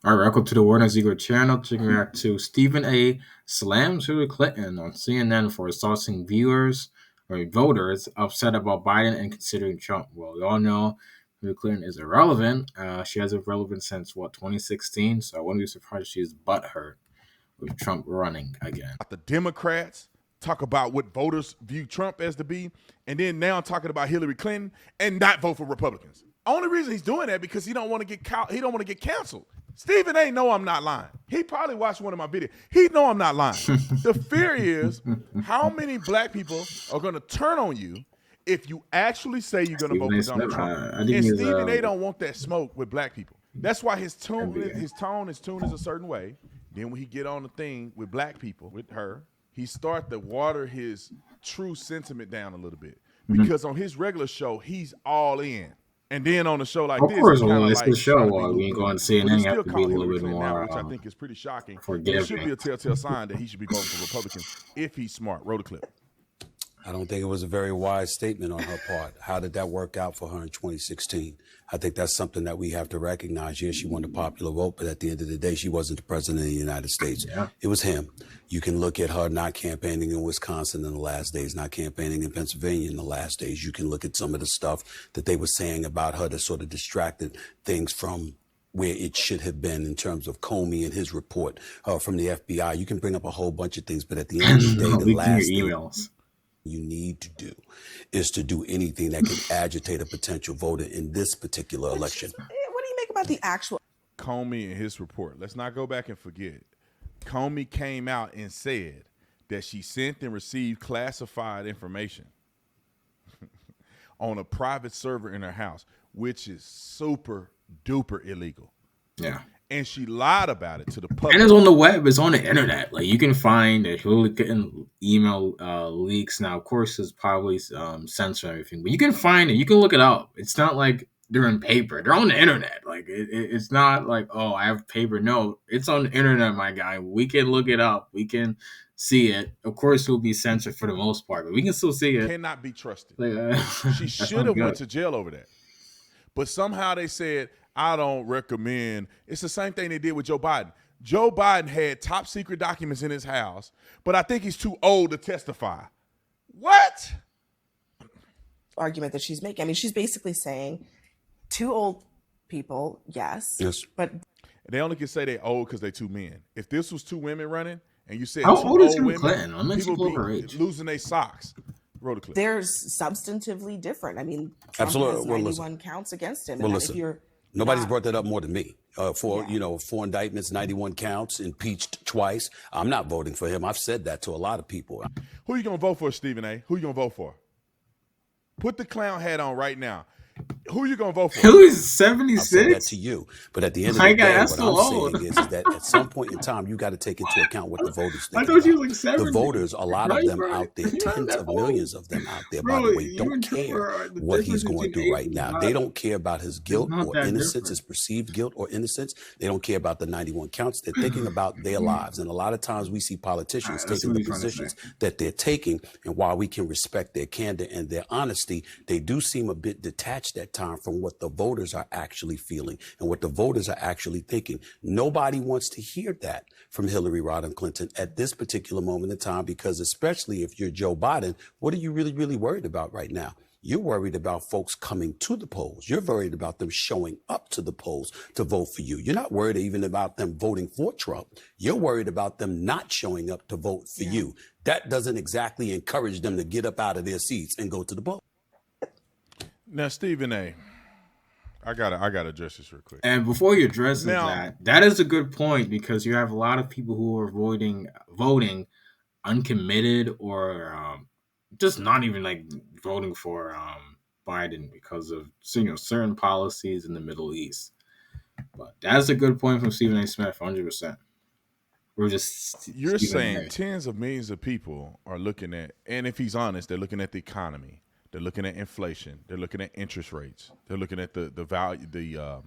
All right, welcome to the Warren Ziegler channel. Taking back to Stephen A. slams Hillary Clinton on CNN for assaulting viewers or voters upset about Biden and considering Trump. Well, we all know Hillary Clinton is irrelevant. She hasn't been relevant since 2016. So I wouldn't be surprised if she's butthurt with Trump running again. The Democrats talk about what voters view Trump as to be, and then now talking about Hillary Clinton and not vote for Republicans. Only reason he's doing that because he don't want to get canceled. Stephen A. know I'm not lying. He probably watched one of my videos. He know I'm not lying. The fear is how many black people are going to turn on you if you actually say you're going to vote for Donald Trump. And Stephen A. don't want that smoke with black people. That's why his tune is a certain way. Then when he get on the thing with black people, with her, he start to water his true sentiment down a little bit. Because on his regular show, he's all in. And then on a show like this, of course, it's the show. We ain't going to see it. You have to be a little bit more now, which I think is pretty shocking. Forgiving. It should be a telltale sign that he should be voting for Republicans if he's smart. Roll the clip. I don't think it was a very wise statement on her part. How did that work out for her in 2016? I think that's something that we have to recognize. Yes, she won the popular vote, but at the end of the day, she wasn't the president of the United States. Yeah. It was him. You can look at her not campaigning in Wisconsin in the last days, not campaigning in Pennsylvania in the last days. You can look at some of the stuff that they were saying about her that sort of distracted things from where it should have been in terms of Comey and his report from the FBI. You can bring up a whole bunch of things, but at the end of the day, the last emails you need to do is to do anything that can agitate a potential voter in this particular election. What do you make about the actual Comey and his report? Let's not go back and forget. Comey came out and said that she sent and received classified information on a private server in her house, which is super duper illegal. Yeah. And she lied about it to the public. And it's on the web. It's on the internet. Like, you can find that Hillary Clinton email leaks. Now, of course, it's probably censored and everything, but you can find it. You can look it up. It's not like they're in paper. They're on the internet. Like, it's not like, oh, I have paper. No, it's on the internet, my guy. We can look it up. We can see it. Of course, it will be censored for the most part, but we can still see it. Cannot be trusted. Like, she should have went to jail over that. But somehow they said, I don't recommend. It's the same thing they did with Joe Biden. Joe Biden had top secret documents in his house, but I think he's too old to testify. What? argument that she's making? I mean, she's basically saying two old people, yes, but they only can say they're old because they're two men. If this was two women running and you said how two old is women, Clinton? I'm people be her age. losing their socks. Roll the clip. they're substantively different. I mean, Trump Absolutely. has Well, 91 counts against him. Well, And listen. if you're Nobody's not- brought that up more than me. Four indictments, 91 counts, impeached twice. I'm not voting for him. I've said that to a lot of people. Who you gonna vote for, Stephen A? Who you gonna vote for? Put the clown hat on right now. Who you gonna vote for? Who's I'll say that 76? to you. But at the end of My the God, day, that's what still I'm old. saying is that at some point in time, you got to take into account what the voters think. I thought you about. was like 70. The voters, a lot of Right, them bro. out there, You're not tens that of old. millions of them out there, Bro, by the way, you don't and Trump care are the what he's difference going between through right age now. and They not- don't care about his guilt not or that innocence, different. his perceived guilt or innocence. They don't care about the 91 counts. They're thinking about their lives. And a lot of times we see politicians That's taking what the he's trying to positions that they're taking. And while we can respect their candor and their honesty, they do seem a bit detached at times from what the voters are actually feeling and what the voters are actually thinking. Nobody wants to hear that from Hillary Rodham Clinton at this particular moment in time, because especially if you're Joe Biden, what are you really, really worried about right now? You're worried about folks coming to the polls. You're worried about them showing up to the polls to vote for you. You're not worried even about them voting for Trump. You're worried about them not showing up to vote for you. That doesn't exactly encourage them to get up out of their seats and go to the polls. Now, Stephen A, I gotta address this real quick. And before you address Now- that is a good point, because you have a lot of people who are voting uncommitted, or just not even like voting for Biden because of certain policies in the Middle East. But that's a good point from Stephen A. Smith, 100%. We're just You're Stephen saying A. tens of millions of people are looking at, and if he's honest, they're looking at the economy, they're looking at inflation, they're looking at interest rates, they're looking at the value, the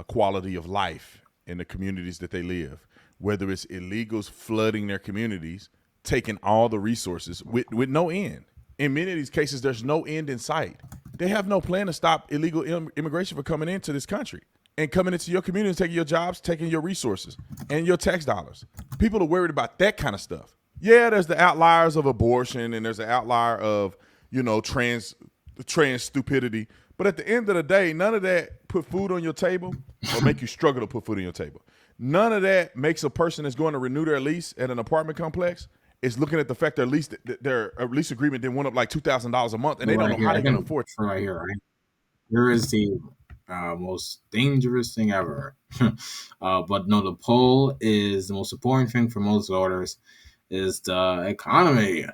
quality of life in the communities that they live. Whether it's illegals flooding their communities, taking all the resources with no end. In many of these cases, there's no end in sight. They have no plan to stop illegal immigration from coming into this country. and coming into your community and taking your jobs, taking your resources and your tax dollars. People are worried about that kind of stuff. Yeah, there's the outliers of abortion and there's the outlier of, trans stupidity. But at the end of the day, none of that put food on your table or make you struggle to put food on your table. None of that makes a person that's going to renew their lease at an apartment complex is looking at the fact their lease agreement then went up like $2,000 a month, and they don't know how they can afford it. Right here, right? Here is the most dangerous thing ever. But no, the poll is the most important thing for most voters is the economy.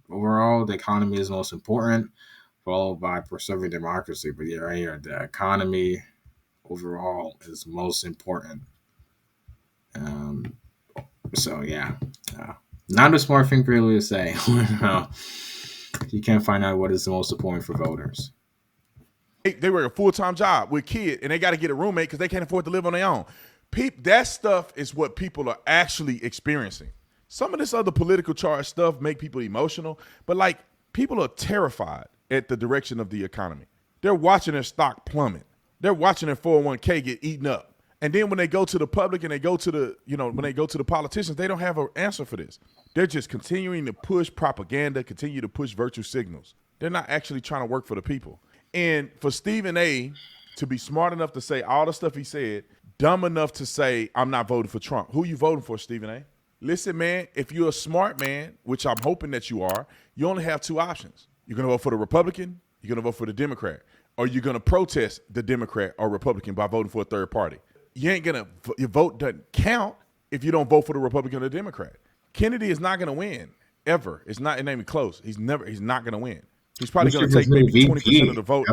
Overall, the economy is most important, followed by preserving democracy. But yeah, right here, the economy overall is most important. So yeah, not a smart thing really to say. You can't find out what is the most important for voters. They work a full-time job with kids, and they got to get a roommate because they can't afford to live on their own. That stuff is what people are actually experiencing. Some of this other political charge stuff make people emotional, but like people are terrified at the direction of the economy. They're watching their stock plummet. They're watching their 401k get eaten up. And then when they go to the public and they go to the, when they go to the politicians, they don't have an answer for this. They're just continuing to push propaganda, continue to push virtue signals. They're not actually trying to work for the people. And for Stephen A. to be smart enough to say all the stuff he said, dumb enough to say, I'm not voting for Trump. Who you voting for, Stephen A.? Listen, man, if you're a smart man, which I'm hoping that you are, you only have two options. You're going to vote for the Republican, you're going to vote for the Democrat, or you're going to protest the Democrat or Republican by voting for a third party. Your vote doesn't count if you don't vote for the Republican or the Democrat. Kennedy is not going to win, ever. It's not even close. He's not going to win. He's probably going to take maybe 20% of the vote,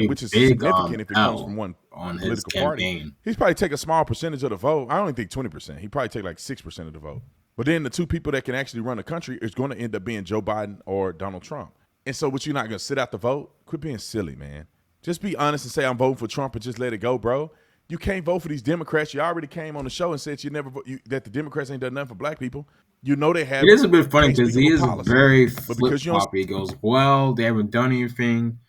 which is significant if it comes from one political party. He's probably take a small percentage of the vote. I don't think 20%. He'd probably take like 6% of the vote. But then the two people that can actually run the country is going to end up being Joe Biden or Donald Trump. And so what, you're not going to sit out the vote? Quit being silly, man. Just be honest and say I'm voting for Trump and just let it go, bro. You can't vote for these Democrats. You already came on the show and said that the Democrats ain't done nothing for black people. You know they have. It is a bit funny because he is very flip-flop. He goes, well, they haven't done anything.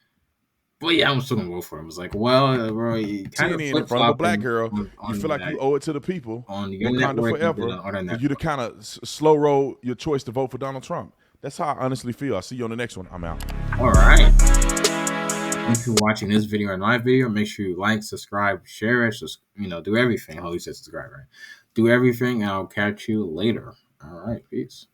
But yeah, I'm still going to vote for him. It's like, well, bro, you kind of in front of a black girl, you feel like you owe it to the people. On your network forever, for you to kind of slow roll your choice to vote for Donald Trump. That's how I honestly feel. I'll see you on the next one. I'm out. All right. Thank you for watching this video or my video. Make sure you like, subscribe, share it. Just, do everything. Holy said subscribe, right? Do everything, and I'll catch you later. All right, peace.